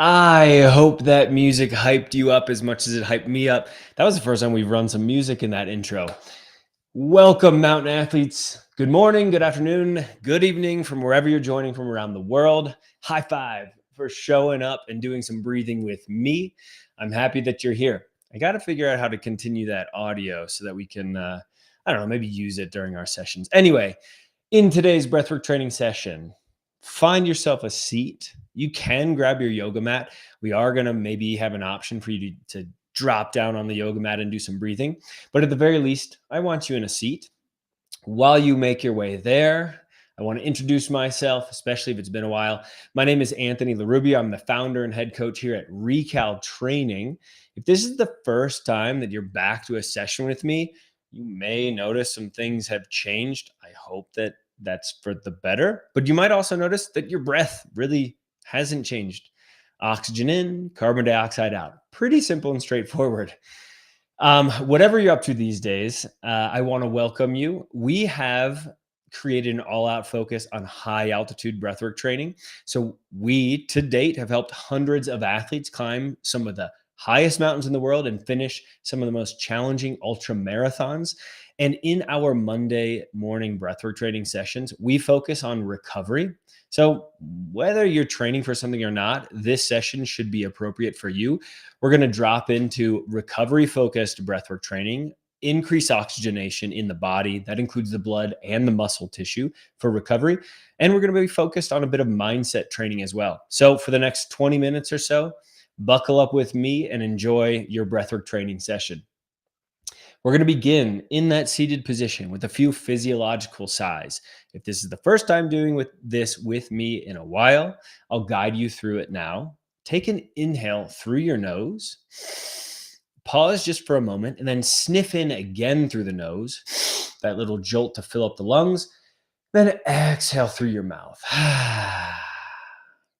I hope that music hyped you up as much as it hyped me up. That was the first time we've run some music in that intro. Welcome, mountain athletes. Good morning, good afternoon, good evening from wherever you're joining from around the world. High five for showing up and doing some breathing with me. I'm happy that you're here. I got to figure out how to continue that audio so that we can, I don't know, maybe use it during our sessions. Anyway, in today's breathwork training session, find yourself a seat. You can grab your yoga mat. We are going to maybe have an option for you to drop down on the yoga mat and do some breathing. But at the very least, I want you in a seat. While you make your way there, I want to introduce myself, especially if it's been a while. My name is Anthony LaRubia. I'm the founder and head coach here at Recal Training. If this is the first time that you're back to a session with me, you may notice some things have changed. I hope that that's for the better, but you might also notice that your breath really hasn't changed. Oxygen in, carbon dioxide out. Pretty simple and straightforward. Whatever you're up to these days, I want to welcome you. We have created an all-out focus on high altitude breathwork training. So we, to date, have helped hundreds of athletes climb some of the highest mountains in the world and finish some of the most challenging ultra marathons. And in our Monday morning breathwork training sessions, we focus on recovery. So whether you're training for something or not, this session should be appropriate for you. We're going to drop into recovery focused breathwork training, increase oxygenation in the body. That includes the blood and the muscle tissue for recovery. And we're going to be focused on a bit of mindset training as well. So for the next 20 minutes or so, buckle up with me and enjoy your breathwork training session. We're going to begin in that seated position with a few physiological sighs. If this is the first time doing this with me in a while, I'll guide you through it now. Take an inhale through your nose, pause just for a moment, and then sniff in again through the nose, that little jolt to fill up the lungs. Then exhale through your mouth.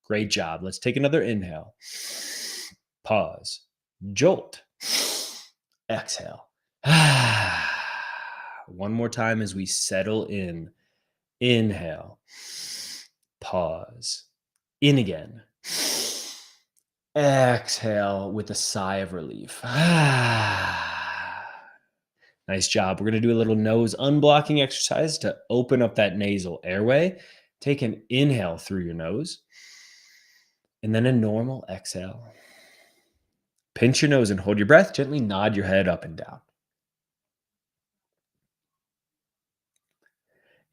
Great job. Let's take another inhale. Pause. Jolt. Exhale. One more time as we settle in. Inhale. Pause. In again. Exhale with a sigh of relief. Nice job. We're going to do a little nose unblocking exercise to open up that nasal airway. Take an inhale through your nose and then a normal exhale. Pinch your nose and hold your breath. Gently nod your head up and down.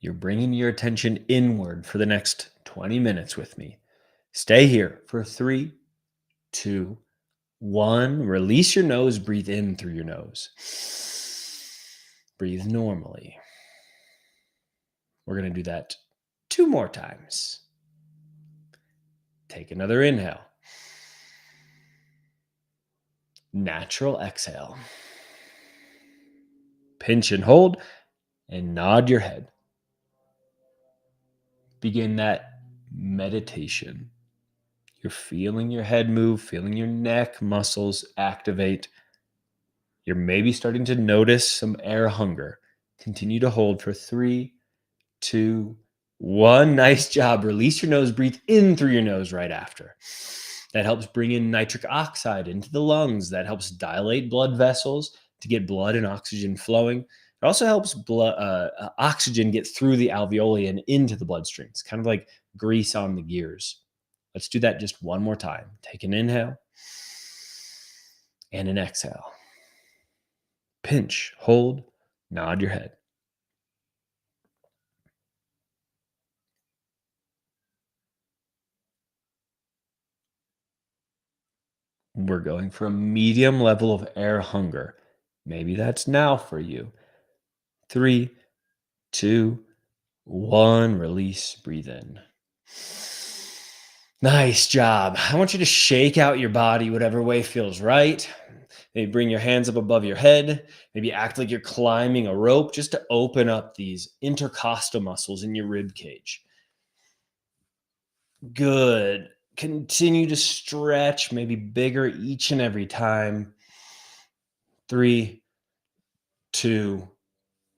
You're bringing your attention inward for the next 20 minutes with me. Stay here for 3, 2, 1. Release your nose. Breathe in through your nose. Breathe normally. We're going to do that 2 more times. Take another inhale. Natural exhale. Pinch and hold and nod your head. Begin that meditation. You're feeling your head move, feeling your neck muscles activate. You're maybe starting to notice some air hunger. Continue to hold for 3, 2, 1. Nice job. Release your nose. Breathe in through your nose right after. That helps bring in nitric oxide into the lungs. That helps dilate blood vessels to get blood and oxygen flowing. It also helps oxygen get through the alveoli and into the bloodstream. It's kind of like grease on the gears. Let's do that just one more time. Take an inhale and an exhale. Pinch, hold, nod your head. We're going for a medium level of air hunger. Maybe that's now for you. 3, 2, 1. Release, breathe in. Nice job. I want you to shake out your body whatever way feels right. Maybe bring your hands up above your head. Maybe act like you're climbing a rope just to open up these intercostal muscles in your rib cage. Good. Continue to stretch, maybe bigger each and every time. 3, 2,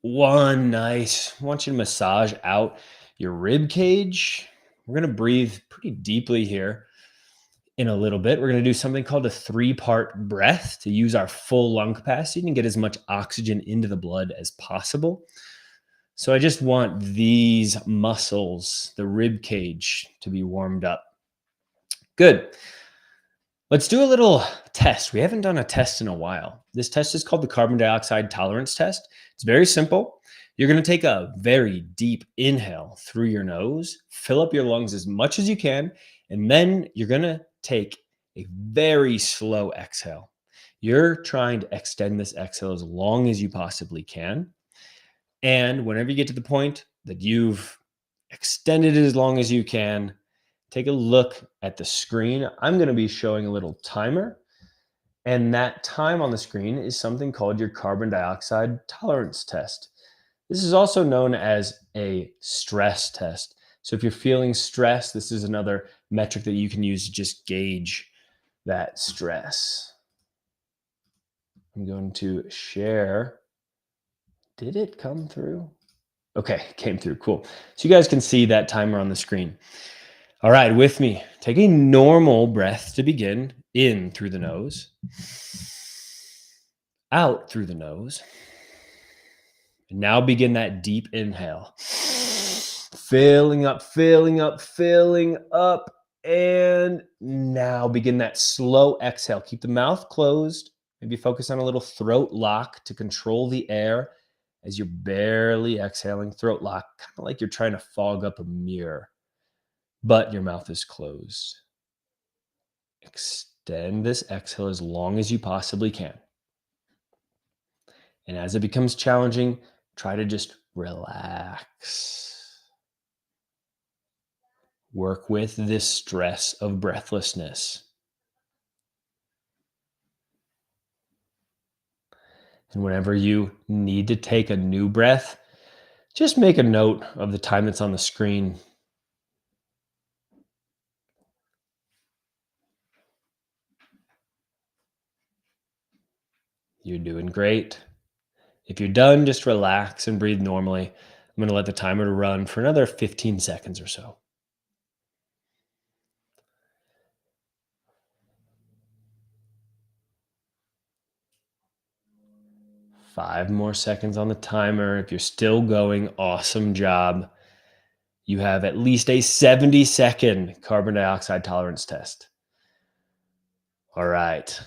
1. Nice. I want you to massage out your rib cage. We're going to breathe pretty deeply here. In a little bit, we're going to do something called a 3-part breath to use our full lung capacity and get as much oxygen into the blood as possible. So I just want these muscles, the rib cage, to be warmed up. Good. Let's do a little test. We haven't done a test in a while. This test is called the carbon dioxide tolerance test. It's very simple. You're going to take a very deep inhale through your nose, fill up your lungs as much as you can, and then you're going to take a very slow exhale. You're trying to extend this exhale as long as you possibly can. And whenever you get to the point that you've extended it as long as you can, take a look at the screen. I'm going to be showing a little timer, and that time on the screen is something called your carbon dioxide tolerance test. This is also known as a stress test. So if you're feeling stress, this is another metric that you can use to just gauge that stress. I'm going to share. Did it come through? Okay, it came through. Cool. So you guys can see that timer on the screen. All right, with me. Take a normal breath to begin. In through the nose, out through the nose. And now begin that deep inhale. Filling up, filling up, filling up. And now begin that slow exhale. Keep the mouth closed. Maybe focus on a little throat lock to control the air as you're barely exhaling. Throat lock, kind of like you're trying to fog up a mirror, but your mouth is closed. Extend this exhale as long as you possibly can. And as it becomes challenging, try to just relax. Work with this stress of breathlessness. And whenever you need to take a new breath, just make a note of the time that's on the screen. You're doing great. If you're done, just relax and breathe normally. I'm going to let the timer run for another 15 seconds or so. 5 more seconds on the timer. If you're still going, awesome job. You have at least a 70-second carbon dioxide tolerance test. All right.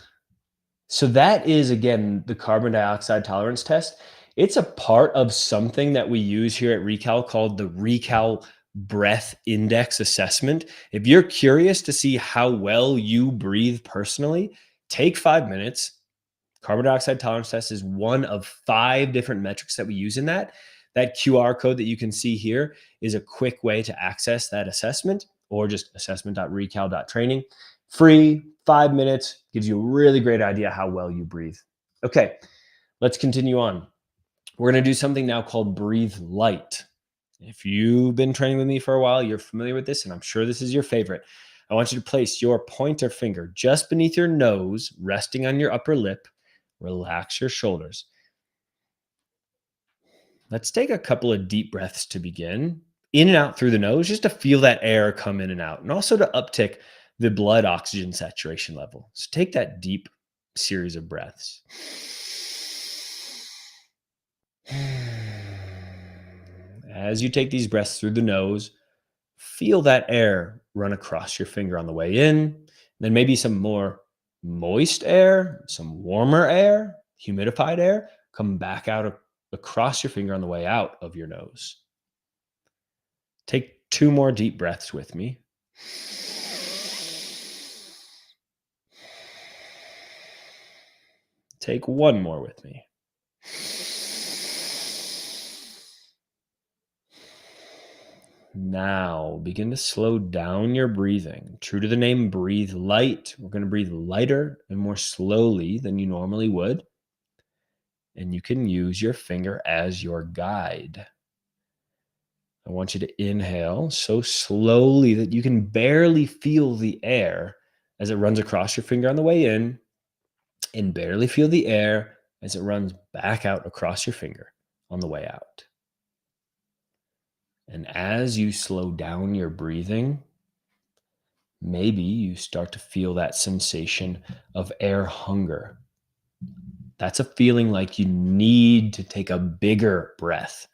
So that is, again, the carbon dioxide tolerance test. It's a part of something that we use here at Recal called the Recal Breath Index Assessment. If you're curious to see how well you breathe personally, take 5 minutes. Carbon dioxide tolerance test is one of 5 different metrics that we use in that. That QR code that you can see here is a quick way to access that assessment, or just assessment.recal.training. Free, 5 minutes, gives you a really great idea how well you breathe. Okay, let's continue on. We're going to do something now called breathe light. If you've been training with me for a while, you're familiar with this, and I'm sure this is your favorite. I want you to place your pointer finger just beneath your nose, resting on your upper lip. Relax your shoulders. Let's take a couple of deep breaths to begin. In and out through the nose, just to feel that air come in and out, and also to uptick the blood oxygen saturation level. So take that deep series of breaths. As you take these breaths through the nose, feel that air run across your finger on the way in, then maybe some more moist air, some warmer air, humidified air, come back out across your finger on the way out of your nose. Take 2 more deep breaths with me. Take 1 more with me. Now begin to slow down your breathing. True to the name, breathe light. We're going to breathe lighter and more slowly than you normally would. And you can use your finger as your guide. I want you to inhale so slowly that you can barely feel the air as it runs across your finger on the way in, and barely feel the air as it runs back out across your finger on the way out. And as you slow down your breathing, Maybe you start to feel that sensation of air hunger. That's a feeling like you need to take a bigger breath.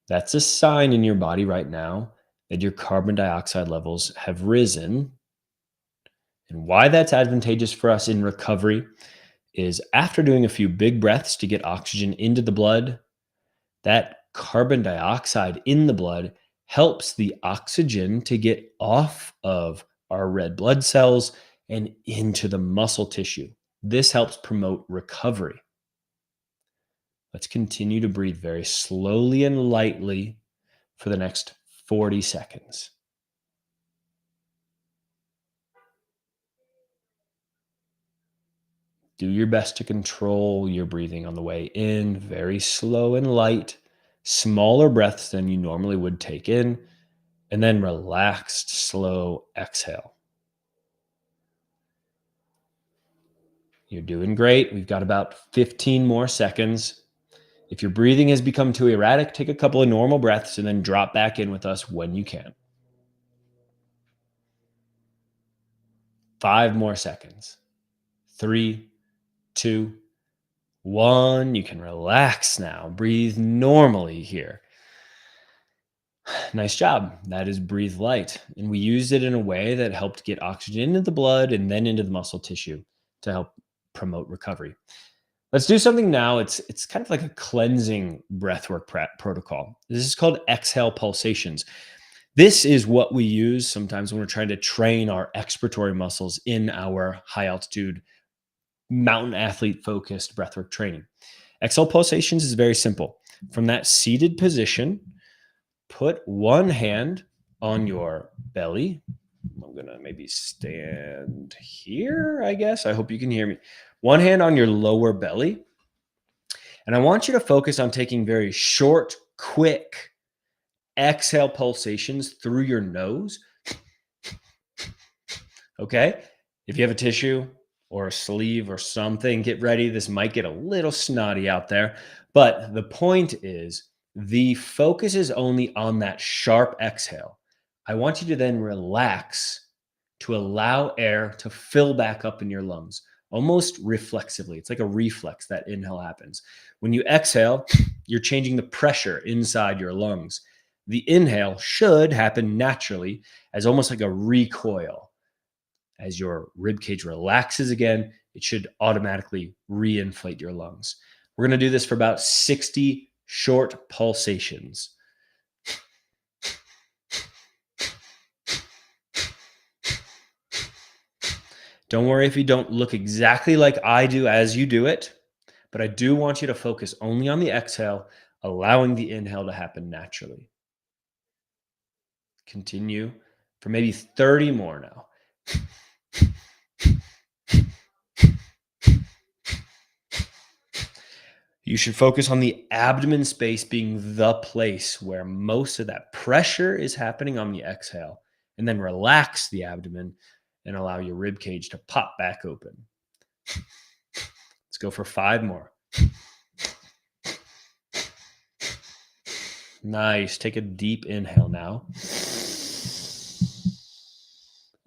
That's a sign in your body right now that your carbon dioxide levels have risen. And why that's advantageous for us in recovery is after doing a few big breaths to get oxygen into the blood, that carbon dioxide in the blood helps the oxygen to get off of our red blood cells and into the muscle tissue. This helps promote recovery. Let's continue to breathe very slowly and lightly for the next 40 seconds. Do your best to control your breathing on the way in, very slow and light, smaller breaths than you normally would take in, and then relaxed, slow exhale. You're doing great. We've got about 15 more seconds. If your breathing has become too erratic, take a couple of normal breaths and then drop back in with us when you can. 5 more seconds. 3, 2, 1. You can relax now. Breathe normally here. Nice job. That is breathe light. And we used it in a way that helped get oxygen into the blood and then into the muscle tissue to help promote recovery. Let's do something now. It's kind of like a cleansing breathwork protocol. This is called exhale pulsations. This is what we use sometimes when we're trying to train our expiratory muscles in our high altitude mountain athlete focused breathwork training. Exhale pulsations is very simple. From that seated position, put one hand on your belly. I'm going to maybe stand here, I guess. I hope you can hear me. One hand on your lower belly. And I want you to focus on taking very short, quick exhale pulsations through your nose. Okay? If you have a tissue or a sleeve or something, get ready. This might get a little snotty out there. But the point is, the focus is only on that sharp exhale. I want you to then relax to allow air to fill back up in your lungs, almost reflexively. It's like a reflex that inhale happens. When you exhale, you're changing the pressure inside your lungs. The inhale should happen naturally as almost like a recoil. As your rib cage relaxes again, it should automatically reinflate your lungs. We're going to do this for about 60 short pulsations. Don't worry if you don't look exactly like I do as you do it, but I do want you to focus only on the exhale, allowing the inhale to happen naturally. Continue for maybe 30 more now. You should focus on the abdomen space being the place where most of that pressure is happening on the exhale, and then relax the abdomen and allow your rib cage to pop back open. Let's go for 5 more. Nice. Take a deep inhale now.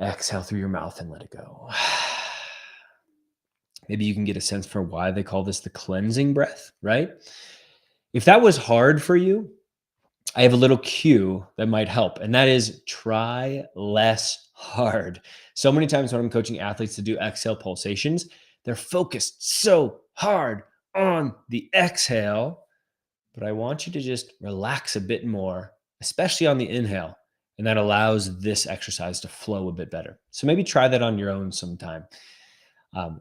Exhale through your mouth and let it go. Maybe you can get a sense for why they call this the cleansing breath, right? If that was hard for you, I have a little cue that might help, and that is try less hard. So many times when I'm coaching athletes to do exhale pulsations, they're focused so hard on the exhale, but I want you to just relax a bit more, especially on the inhale, and that allows this exercise to flow a bit better. So maybe try that on your own sometime.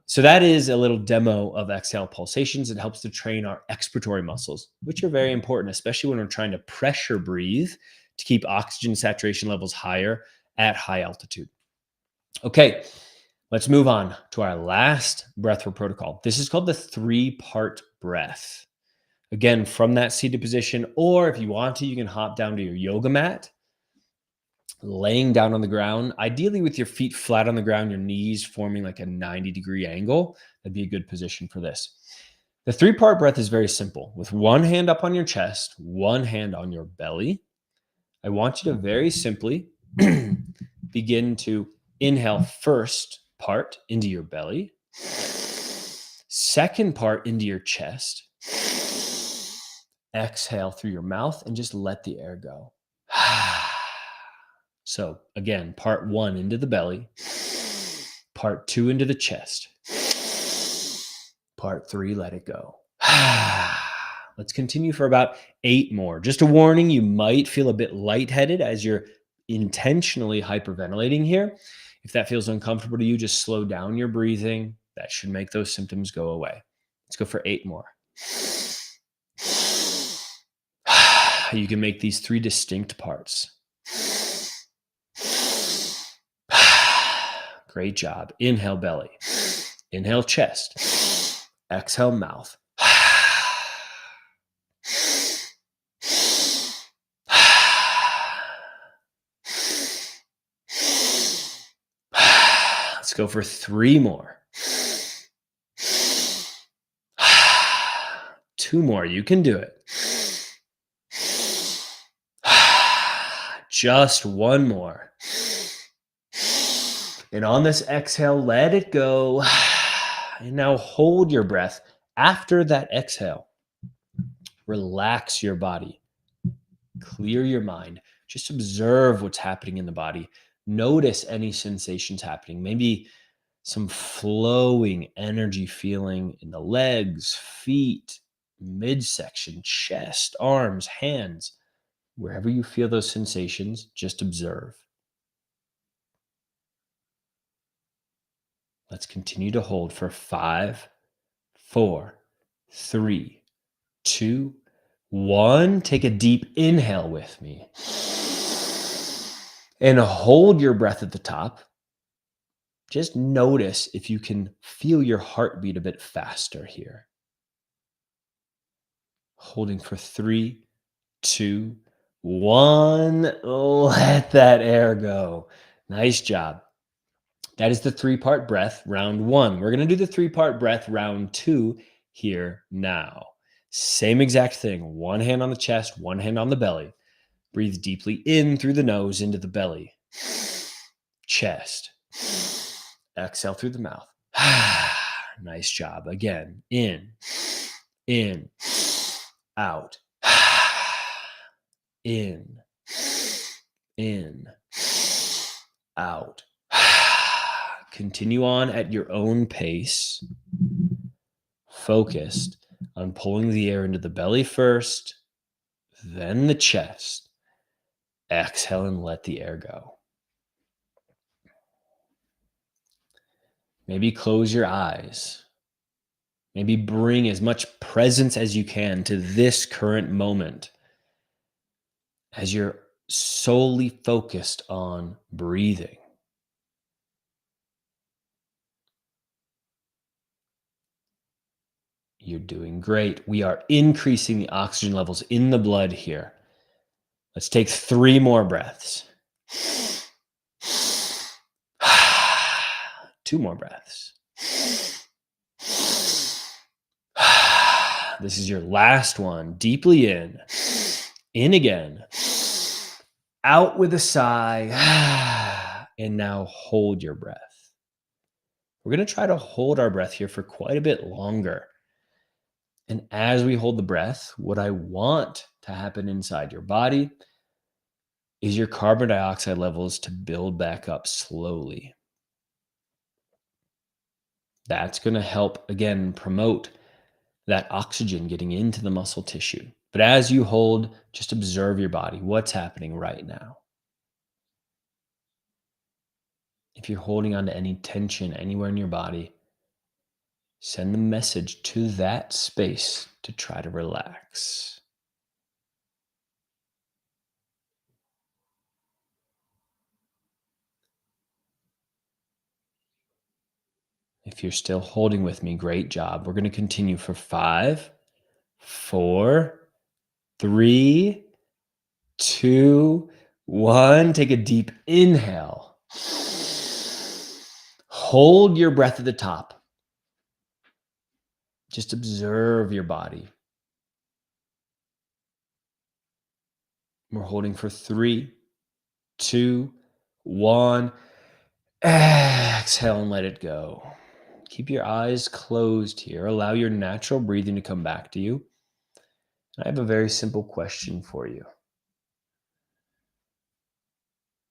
So that is a little demo of exhale pulsations. It helps to train our expiratory muscles, which are very important, especially when we're trying to pressure breathe to keep oxygen saturation levels higher at high altitude. Okay, let's move on to our last breathwork protocol. This is called the 3-part breath. Again, from that seated position, or if you want to, you can hop down to your yoga mat, laying down on the ground, ideally with your feet flat on the ground, your knees forming like a 90-degree angle. That'd be a good position for this. The 3-part breath is very simple. With one hand up on your chest, one hand on your belly, I want you to very simply begin to inhale first part into your belly, second part into your chest. Exhale through your mouth and just let the air go. So again, part one into the belly, part two into the chest, part three, let it go. Let's continue for about 8 more. Just a warning, you might feel a bit lightheaded as you're intentionally hyperventilating here. If that feels uncomfortable to you, just slow down your breathing. That should make those symptoms go away. Let's go for 8 more. You can make these 3 distinct parts. Great job. Inhale belly. Inhale chest. Exhale mouth. Let's go for 3 more. 2 more. You can do it. Just 1 more. And on this exhale, let it go. And now hold your breath. After that exhale, relax your body. Clear your mind. Just observe what's happening in the body. Notice any sensations happening. Maybe some flowing energy feeling in the legs, feet, midsection, chest, arms, hands. Wherever you feel those sensations, just observe. Let's continue to hold for 5, 4, 3, 2, 1. Take a deep inhale with me. And hold your breath at the top. Just notice if you can feel your heartbeat a bit faster here. Holding for 3, 2, 1. Let that air go. Nice job. That is the 3-part breath, round 1. We're going to do the 3-part breath, round 2, here now. Same exact thing. 1 hand on the chest, 1 hand on the belly. Breathe deeply in through the nose into the belly. Chest. Exhale through the mouth. Nice job. Again, in, out, in, out. Continue on at your own pace, focused on pulling the air into the belly first, then the chest. Exhale and let the air go. Maybe close your eyes. Maybe bring as much presence as you can to this current moment as you're solely focused on breathing. You're doing great. We are increasing the oxygen levels in the blood here. Let's take 3 more breaths. 2 more breaths. This is your last one. Deeply in again, out with a sigh, and now hold your breath. We're going to try to hold our breath here for quite a bit longer. And as we hold the breath, what I want to happen inside your body is your carbon dioxide levels to build back up slowly. That's going to help, again, promote that oxygen getting into the muscle tissue. But as you hold, just observe your body. What's happening right now? If you're holding on to any tension anywhere in your body, send the message to that space to try to relax. If you're still holding with me, great job. We're going to continue for 5, 4, 3, 2, 1. Take a deep inhale. Hold your breath at the top. Just observe your body. We're holding for 3, 2, 1. Exhale and let it go. Keep your eyes closed here. Allow your natural breathing to come back to you. I have a very simple question for you.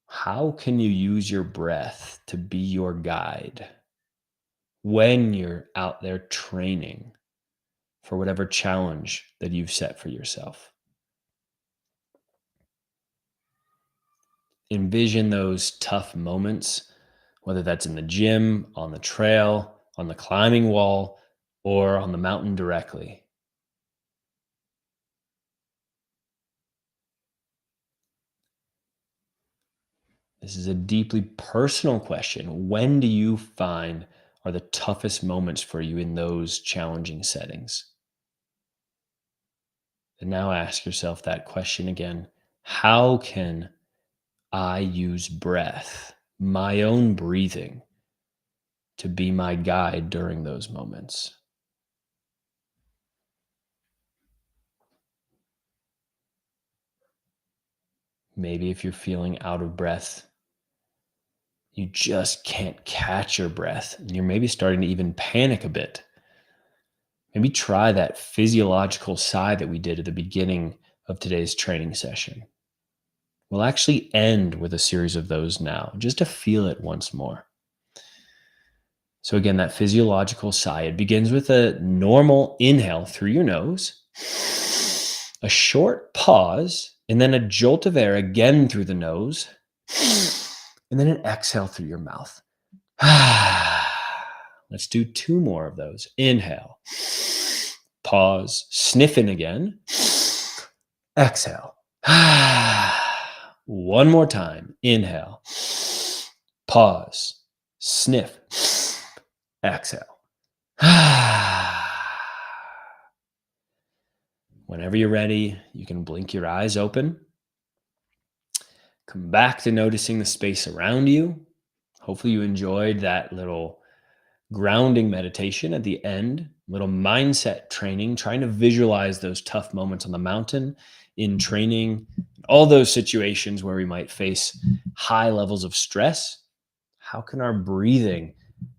How can you use your breath to be your guide when you're out there training for whatever challenge that you've set for yourself? Envision those tough moments, whether that's in the gym, on the trail, on the climbing wall, or on the mountain directly. This is a deeply personal question. When do you find are the toughest moments for you in those challenging settings? And now ask yourself that question again. How can I use breath, my own breathing, to be my guide during those moments? Maybe if you're feeling out of breath, you just can't catch your breath, and you're maybe starting to even panic a bit. Maybe try that physiological sigh that we did at the beginning of today's training session. We'll actually end with a series of those now, just to feel it once more. So, again, that physiological sigh, it begins with a normal inhale through your nose, a short pause, and then a jolt of air again through the nose, and then an exhale through your mouth. Let's do 2 more of those. Inhale, pause, sniff in again, exhale. One more time. Inhale, pause, sniff, exhale. Whenever you're ready, you can blink your eyes open. Come back to noticing the space around you. Hopefully, you enjoyed that little grounding meditation at the end, little mindset training, trying to visualize those tough moments on the mountain in training, all those situations where we might face high levels of stress. How can our breathing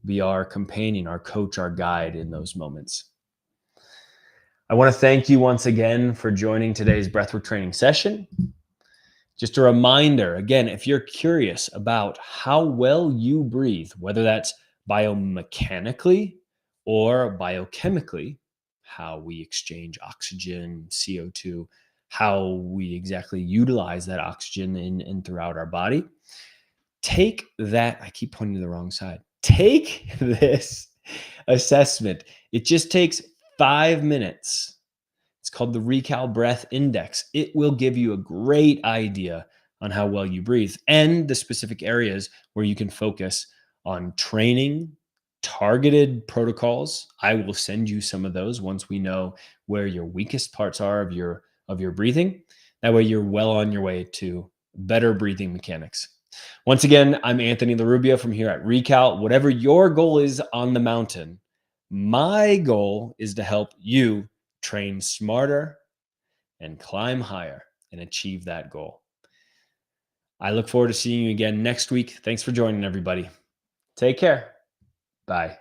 be our companion, our coach, our guide in those moments? I want to thank you once again for joining today's breathwork training session. Just a reminder, again, if you're curious about how well you breathe, whether that's biomechanically or biochemically, how we exchange oxygen, CO2, how we exactly utilize that oxygen in and throughout our body, take that. I keep pointing to the wrong side. Take this assessment. It just takes 5 minutes. It's called the Recal Breath Index. It will give you a great idea on how well you breathe and the specific areas where you can focus on training, targeted protocols. I will send you some of those once we know where your weakest parts are of your breathing. That way you're well on your way to better breathing mechanics. Once again, I'm Anthony LaRubia from here at Recal. Whatever your goal is on the mountain, my goal is to help you train smarter and climb higher and achieve that goal. I look forward to seeing you again next week. Thanks for joining, everybody. Take care. Bye.